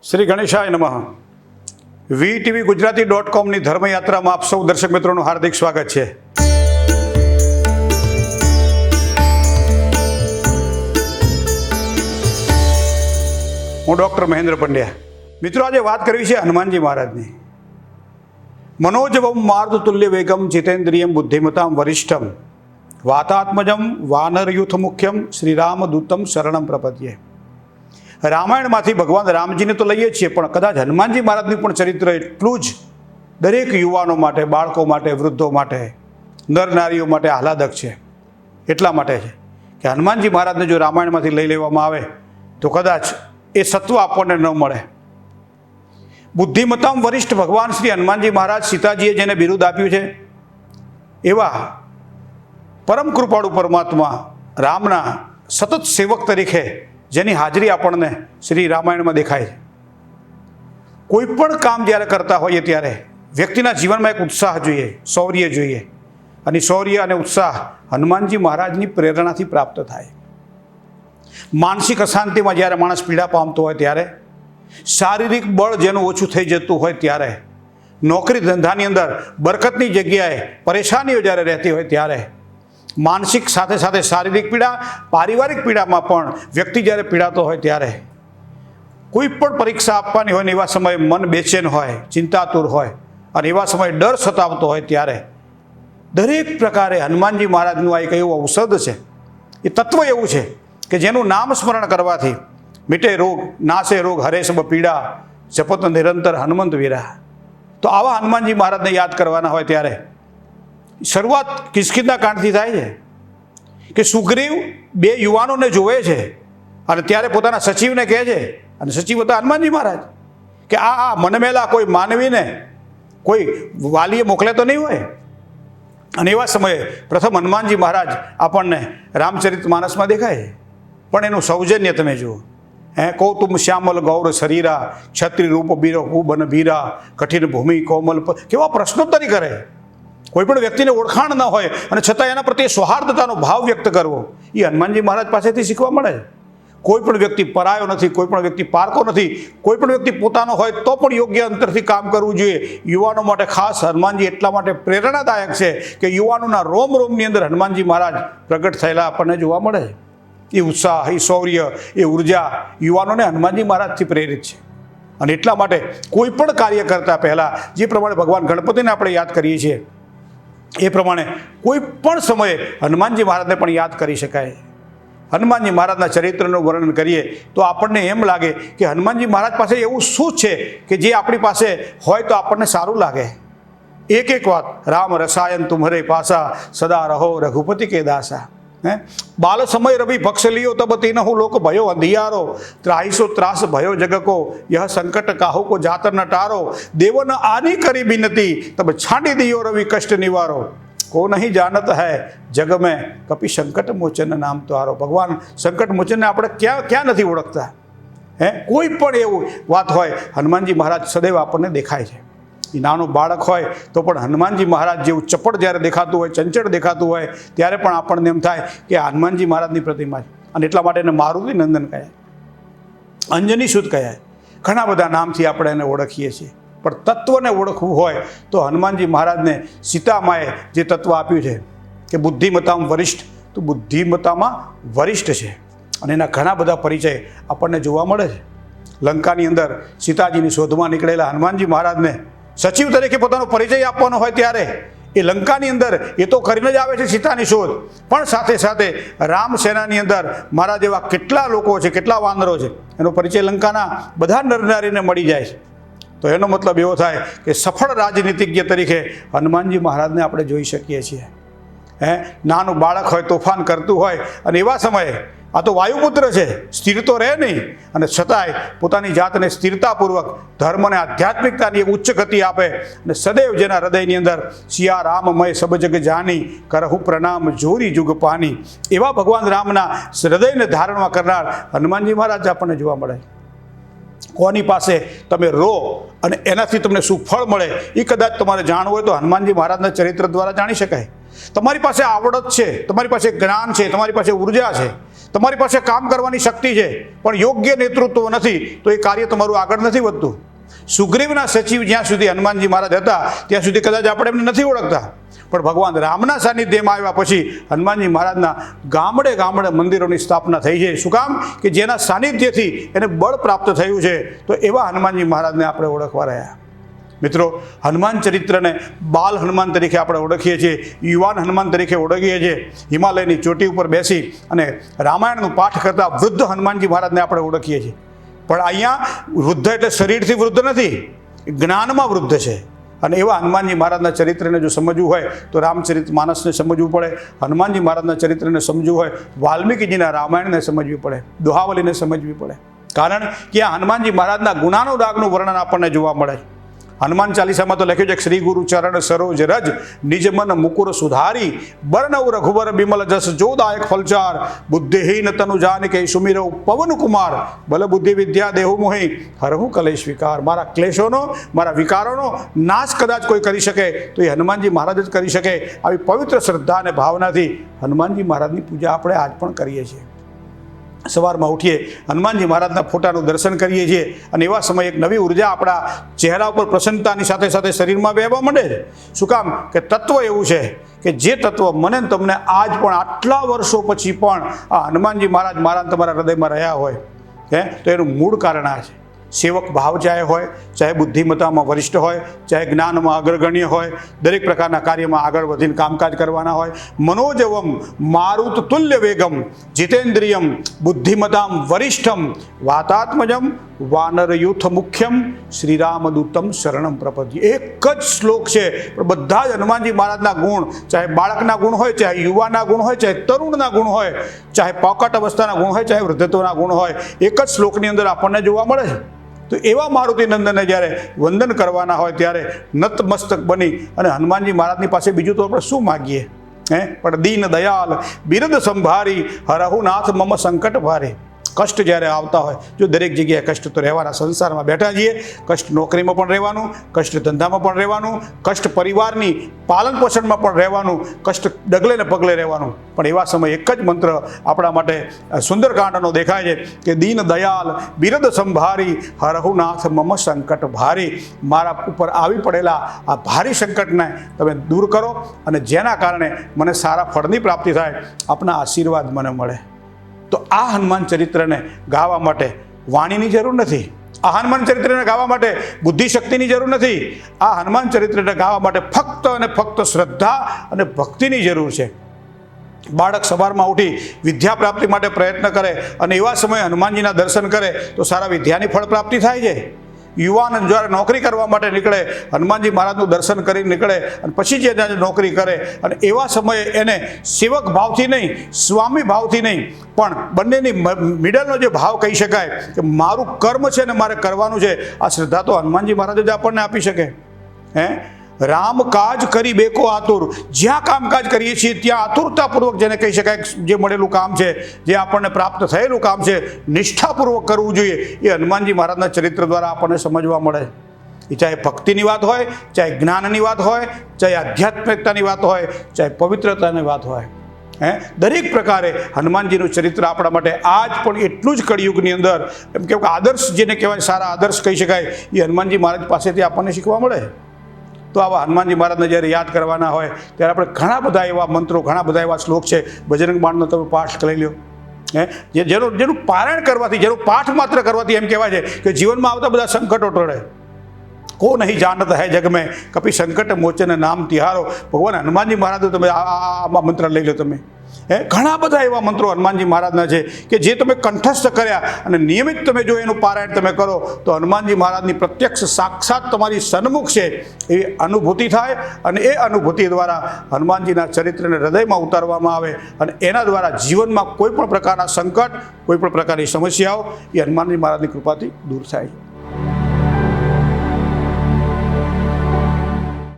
શ્રી ગણેશાય નમઃ. VTV ગુજરાતી.comની ધર્મયાત્રામાં આપ સૌ દર્શક મિત્રોનું હાર્દિક સ્વાગત છે. હું ડૉક્ટર મહેન્દ્ર પંડ્યા. મિત્રો, આજે વાત કરવી છે હનુમાનજી મહારાજની. મનોજવમ મારુતતુલ્ય વેગમ જીતેન્દ્રિયમ બુદ્ધિમતામ વરિષ્ઠમ વાતાત્મજમ વાનરયુથ મુખ્યમ શ્રીરામદૂતમ શરણમ પ્રપદ્યે. રામાયણમાંથી ભગવાન રામજીને તો લઈએ છીએ, પણ કદાચ હનુમાનજી મહારાજનું પણ ચરિત્ર એટલું જ દરેક યુવાનો માટે, બાળકો માટે, વૃદ્ધો માટે, નર નારીઓ માટે આહલાદક છે. એટલા માટે છે કે હનુમાનજી મહારાજને જો રામાયણમાંથી લઈ લેવામાં આવે તો કદાચ એ સત્વ આપણને ન મળે. બુદ્ધિમત્તામ વરિષ્ઠ ભગવાન શ્રી હનુમાનજી મહારાજ, સીતાજીએ જેને બિરુદ આપ્યું છે, એવા પરમ કૃપાળુ પરમાત્મા રામના સતત સેવક તરીકે જેની હાજરી આપણને શ્રી રામાયણમાં દેખાય છે. કોઈ પણ કામ જ્યારે કરતા હોઈએ ત્યારે વ્યક્તિના જીવનમાં એક ઉત્સાહ જોઈએ, શૌર્ય જોઈએ, અને શૌર્ય અને ઉત્સાહ હનુમાનજી મહારાજની પ્રેરણાથી પ્રાપ્ત થાય. માનસિક અશાંતિમાં જ્યારે માણસ પીડા પામતો હોય ત્યારે, શારીરિક બળ જેનું ઓછું થઈ જતું હોય ત્યારે, નોકરી ધંધાની અંદર બરકતની જગ્યાએ પરેશાનીઓ જ્યારે રહેતી હોય ત્યારે, માનસિક સાથે સાથે શારીરિક પીડા, પારિવારિક પીડામાં પણ વ્યક્તિ જ્યારે પીડાતો હોય ત્યારે, કોઈ પણ પરીક્ષા આપવાની હોય ને એવા સમયે મન બેચેન હોય, ચિંતાતુર હોય, અને એવા સમયે ડર સતાવતો હોય ત્યારે દરેક પ્રકારે હનુમાનજી મહારાજનું આ એક એવું ઔષધ છે, એ તત્વ એવું છે કે જેનું નામ સ્મરણ કરવાથી મિટે રોગ, નાશે રોગ, હરે સબ પીડા, જપત નિરંતર હનુમંત વીરા. તો આવા હનુમાનજી મહારાજને યાદ કરવાના હોય ત્યારે શરૂઆત કિષ્કિંધા કાંડથી થાય છે કે સુગ્રીવ બે યુવાનોને જોવે છે અને ત્યારે પોતાના સચિવને કહે છે, અને સચિવ હતા હનુમાનજી મહારાજ, કે આ મનમેલા કોઈ માનવીને કોઈ વાલીએ મોકલે તો નહીં હોય. અને એવા સમયે પ્રથમ હનુમાનજી મહારાજ આપણને રામચરિત માનસમાં દેખાય છે, પણ એનું સૌજન્ય તમે જુઓ. કૌતુમ શ્યામલ ગૌર શરીરા, ક્ષત્રિય રૂપ બીરો બન ભીરા, કઠિન ભૂમિ કોમલ, કેવા પ્રશ્નોત્તરી કરે. કોઈ પણ વ્યક્તિને ઓળખાણ ન હોય અને છતાં એના પ્રત્યે સૌહાર્દતાનો ભાવ વ્યક્ત કરવો, એ હનુમાનજી મહારાજ પાસેથી શીખવા મળે. કોઈ પણ વ્યક્તિ પરાયો નથી, કોઈ પણ વ્યક્તિ પારકો નથી, કોઈ પણ વ્યક્તિ પોતાનો હોય તો પણ યોગ્ય અંતરથી કામ કરવું જોઈએ. યુવાનો માટે ખાસ હનુમાનજી એટલા માટે પ્રેરણાદાયક છે કે યુવાનોના રોમ રોમની અંદર હનુમાનજી મહારાજ પ્રગટ થયેલા આપણને જોવા મળે. એ ઉત્સાહ, એ શૌર્ય, એ ઉર્જા યુવાનોને હનુમાનજી મહારાજથી પ્રેરિત છે. અને એટલા માટે કોઈ પણ કાર્ય કરતાં પહેલાં જે પ્રમાણે ભગવાન ગણપતિને આપણે યાદ કરીએ છીએ, એ પ્રમાણે કોઈ પણ સમયે હનુમાનજી મહારાજને પણ યાદ કરી શકાય. હનુમાનજી મહારાજના ચરિત્રનું વર્ણન કરીએ તો આપણને એમ લાગે કે હનુમાનજી મહારાજ પાસે એવું શું છે કે જે આપણી પાસે હોય તો આપણને સારું લાગે. એક એક વાત, રામ રસાયન તુમ્હરે પાસા, સદા રહો રઘુપતિ કે દાસા. બાલ સમય રવિ ભક્ષ લિયો તબ તીનહુ લોક ભયો અંધિયારો, ત્રાહિસો ત્રાસ ભયો જગકો, यह संकट काहू को जातर न टारो, देव न आनी करी बिनती, तब छांडी दियो रवि कष्ट निवारो, को नहीं जानत है जग में कपि संकट मोचन नाम तारो. भगवान संकट मोचनને આપણે ક્યાં નથી ઓળખતા. કોઈ પણ એવું વાત હોય, હનુમાનજી મહારાજ સદૈવ આપણને દેખાય છે. એ નાનું બાળક હોય તો પણ હનુમાનજી મહારાજ જેવું ચપળ જ્યારે દેખાતું હોય, ચંચળ દેખાતું હોય, ત્યારે પણ આપણને એમ થાય કે હનુમાનજી મહારાજની પ્રતિમા છે. અને એટલા માટે એને મારુતિ નંદન કહે, અંજની સુત કહે, ઘણા બધા નામથી આપણે એને ઓળખીએ છીએ. પણ તત્વને ઓળખવું હોય તો હનુમાનજી મહારાજને સીતામાએ જે તત્વ આપ્યું છે કે બુદ્ધિમતામાં વરિષ્ઠ, તો બુદ્ધિમતામાં વરિષ્ઠ છે. અને એના ઘણા બધા પરિચય આપણને જોવા મળે છે. લંકાની અંદર સીતાજીની શોધમાં નીકળેલા હનુમાનજી મહારાજને સચિવ તરીકે પોતાનો પરિચય આપવાનો હોય ત્યારે એ લંકાની અંદર એ તો કરીને જ આવે છે સીતાની શોધ, પણ સાથે સાથે રામ સેનાની અંદર મારા જેવા કેટલા લોકો છે, કેટલા વાનરો છે, એનો પરિચય લંકાના બધા નરનારીને મળી જાય છે. તો એનો મતલબ એવો થાય કે સફળ રાજનીતિજ્ઞ તરીકે હનુમાનજી મહારાજને આપણે જોઈ શકીએ છીએ. નાનું બાળક હોય, તોફાન કરતું હોય, અને એવા સમયે આ તો વાયુપુત્ર છે, સ્થિર તો રહે નહીં, અને છતાંય પોતાની જાતને સ્થિરતાપૂર્વક ધર્મ અને આધ્યાત્મિકતાની એક ઉચ્ચ ગતિ આપે. અને સદૈવ જેના હૃદયની અંદર સિયા રામમય સબ જગ જાની, કરહુ પ્રણામ જોરી જુગ પાની, એવા ભગવાન રામના હૃદયને ધારણમાં કરનાર હનુમાનજી મહારાજ આપણને જોવા મળે. કોની પાસે તમે રો અને એનાથી તમને શું ફળ મળે એ કદાચ તમારે જાણવું હોય તો હનુમાનજી મહારાજના ચરિત્ર દ્વારા જાણી શકાય. તમારી પાસે આવડત છે, તમારી પાસે જ્ઞાન છે, તમારી પાસે ઉર્જા છે, તમારી પાસે કામ કરવાની શક્તિ છે પણ યોગ્ય નેતૃત્વ નથી તો એ કાર્ય તમારું આગળ નથી વધતું. સુગ્રીવના સચિવ જ્યાં સુધી હનુમાનજી મહારાજ હતા ત્યાં સુધી કદાચ આપણે એમને નથી ઓળખતા, પણ ભગવાન રામના સાનિધ્યમાં આવ્યા પછી હનુમાનજી મહારાજના ગામડે ગામડે મંદિરોની સ્થાપના થઈ છે. શું કામ? કે જેના સાનિધ્યથી એને બળ પ્રાપ્ત થયું છે. તો એવા હનુમાનજી મહારાજને આપણે ઓળખવા રહ્યા. મિત્રો, હનુમાન ચરિત્રને બાલ હનુમાન તરીકે આપણે ઓળખીએ છીએ, યુવાન હનુમાન તરીકે ઓળખીએ છીએ. હિમાલયની ચોટી ઉપર બેસી અને રામાયણનું પાઠ કરતા વૃદ્ધ હનુમાનજી મહારાજને આપણે ઓળખીએ છીએ. પણ અહીંયા વૃદ્ધ એટલે શરીરથી વૃદ્ધ નથી, જ્ઞાનમાં વૃદ્ધ છે. અને એવા હનુમાનજી મહારાજના ચરિત્રને જો સમજવું હોય તો રામચરિત માનસને સમજવું પડે, હનુમાનજી મહારાજના ચરિત્રને સમજવું હોય વાલ્મીકીજીના રામાયણને સમજવી પડે, દોહાવલીને સમજવી પડે. કારણ કે આ હનુમાનજી મહારાજના ગુણાનુરાગનું વર્ણન આપણને જોવા મળે. હનુમાન ચાલીસામાં તો લખ્યું છે કે શ્રી ગુરુ ચરણ સરોજ રજ નિજ મન મુકુર સુધારી બરનવ રઘુવર બિમલ જસ જોદાયક ફલચાર બુદ્ધિહીન તનુ જાનકે સુમિરવ પવન કુમાર બલ બુદ્ધિ વિદ્યા દેહુ મોહી હરહુ કલેશ વિકાર. મારા ક્લેશોનો, મારા વિકારોનો નાશ કદાચ કોઈ કરી શકે તો એ હનુમાનજી મહારાજ જ કરી શકે. આવી પવિત્ર શ્રદ્ધા અને ભાવનાથી હનુમાનજી મહારાજની પૂજા આપણે આજ પણ કરીએ છીએ. સવારમાં ઉઠીએ, હનુમાનજી મહારાજના ફોટાનું દર્શન કરીએ છીએ અને એવા સમયે એક નવી ઉર્જા આપણા ચહેરા ઉપર પ્રસન્નતાની સાથે સાથે શરીરમાં વહેવા માંડે છે. શું કામ? કે તત્વ એવું છે કે જે તત્વ મને તમને આજ પણ આટલા વર્ષો પછી પણ આ હનુમાનજી મહારાજ મારા તમારા હૃદયમાં રહ્યા હોય તો એનું મૂળ કારણ આ છે. સેવક ભાવ ચાહે હોય, ચાહે બુદ્ધિમત્તામાં વરિષ્ઠ હોય, ચાહે જ્ઞાનમાં અગ્રગણ્ય હોય, દરેક પ્રકારના કાર્યમાં આગળ વધીને કામકાજ કરવાના હોય. મનોજવમ મારુત તુલ્ય વેગમ જીતેન્દ્રિયમ બુદ્ધિમતામ વરિષ્ઠમ વાતાત્મજમ વાનર યુથ મુખ્યમ શ્રીરામદૂતમ શરણમ પ્રપદ્ય. એક જ શ્લોક છે પણ બધા જ હનુમાનજી મહારાજના ગુણ, ચાહે બાળકના ગુણ હોય, ચાહે યુવાના ગુણ હોય, ચાહે તરુણના ગુણ હોય, ચાહે પોકટ અવસ્થાના ગુણ હોય, ચાહે વૃદ્ધત્વના ગુણ હોય, એક જ શ્લોકની અંદર આપણને જોવા મળે છે. તો એવા મારુતિ નંદનને જ્યારે વંદન કરવાના હોય ત્યારે નતમસ્તક બની અને હનુમાનજી મહારાજની પાસે બીજું તો આપણે શું માગીએ? પણ દીન દયાલ બિરદ સંભારી હરહુનાથ મમ સંકટ ભારે. કષ્ટ જ્યારે આવતા હોય, જો દરેક જગ્યાએ કષ્ટ તો રહેવાના, સંસારમાં બેઠા છીએ, કષ્ટ નોકરીમાં પણ રહેવાનું, કષ્ટ ધંધામાં પણ રહેવાનું, કષ્ટ પરિવારની પાલન પોષણમાં પણ રહેવાનું, કષ્ટ ડગલે ને પગલે રહેવાનું. પણ એવા સમયે એક જ મંત્ર આપણા માટે સુંદરકાંડનો દેખાય છે કે દીન દયાલ બિરદ સંભારી હરહુનાથ મમ સંકટ ભારી. મારા ઉપર આવી પડેલા આ ભારી સંકટને તમે દૂર કરો અને જેના કારણે મને સારા ફળની પ્રાપ્તિ થાય, આપના આશીર્વાદ મને મળે. તો આ હનુમાન ચરિત્રને ગાવા માટે વાણીની જરૂર નથી. આ હનુમાન ચરિત્રને ગાવા માટે બુદ્ધિશક્તિની જરૂર નથી. આ હનુમાન ચરિત્રને ગાવા માટે ફક્ત અને ફક્ત શ્રદ્ધા અને ભક્તિની જરૂર છે. બાળક સવારમાં ઉઠી વિદ્યા પ્રાપ્તિ માટે પ્રયત્ન કરે અને એવા સમયે હનુમાનજીના દર્શન કરે તો સારા વિદ્યાની ફળ પ્રાપ્તિ થાય છે. યુવાન જ્યારે નોકરી કરવા માટે નીકળે, હનુમાનજી મહારાજનું દર્શન કરી નીકળે અને પછી જે નોકરી કરે અને એવા સમયે એને સેવક ભાવથી નહીં, સ્વામી ભાવથી નહીં, પણ બંનેની મિડલનો જે ભાવ કહી શકાય કે મારું કર્મ છે ને મારે કરવાનું છે, આ શ્રદ્ધા તો હનુમાનજી મહારાજ જ આપણને આપી શકે. રામ કાજ કરી બેકો આતુર. જ્યાં કામકાજ કરીએ છીએ ત્યાં આતુરતાપૂર્વક જેને કહી શકાય જે મળેલું કામ છે, જે આપણને પ્રાપ્ત થયેલું કામ છે, નિષ્ઠાપૂર્વક કરવું જોઈએ. એ હનુમાનજી મહારાજના ચરિત્ર દ્વારા આપણને સમજવા મળે. એ ચાહે ભક્તિની વાત હોય, ચાહે જ્ઞાનની વાત હોય, ચાહે આધ્યાત્મિકતાની વાત હોય, ચાહે પવિત્રતાની વાત હોય, દરેક પ્રકારે હનુમાનજીનું ચરિત્ર આપણા માટે આજ પણ એટલું જ કળિયુગની અંદર એમ કે આદર્શ જેને કહેવાય, સારા આદર્શ કહી શકાય, એ હનુમાનજી મહારાજ પાસેથી આપણને શીખવા મળે. તો આવા હનુમાનજી મહારાજને જ્યારે યાદ કરવાના હોય ત્યારે આપણે ઘણા બધા એવા મંત્રો, ઘણા બધા એવા શ્લોક છે. બજરંગ બાણનો તમે પાઠ કરી લો, જેનું પારાયણ કરવાથી, જેનું પાઠ માત્ર કરવાથી એમ કહેવાય છે કે જીવનમાં આવતા બધા સંકટો ટળે. કો નહીં જાનત હૈ જગ મેં કપી સંકટ મોચન નામ તિહારો. ભગવાન હનુમાનજી મહારાજ તમે આમાં મંત્ર લઈ લો. તમે ઘણા બધા એવા મંત્રો હનુમાનજી મહારાજના છે કે જે તમે કંઠસ્થ કર્યા અને નિયમિત તમે જો એનું પારાયણ તમે કરો તો હનુમાનજી મહારાજની પ્રત્યક્ષ સાક્ષાત તમારી સન્મુખ છે એવી અનુભૂતિ થાય અને એ અનુભૂતિ દ્વારા હનુમાનજીના ચરિત્રને હૃદયમાં ઉતારવામાં આવે અને એના દ્વારા જીવનમાં કોઈ પણ પ્રકારના સંકટ, કોઈ પણ પ્રકારની સમસ્યાઓ એ હનુમાનજી મહારાજની કૃપાથી દૂર થાય.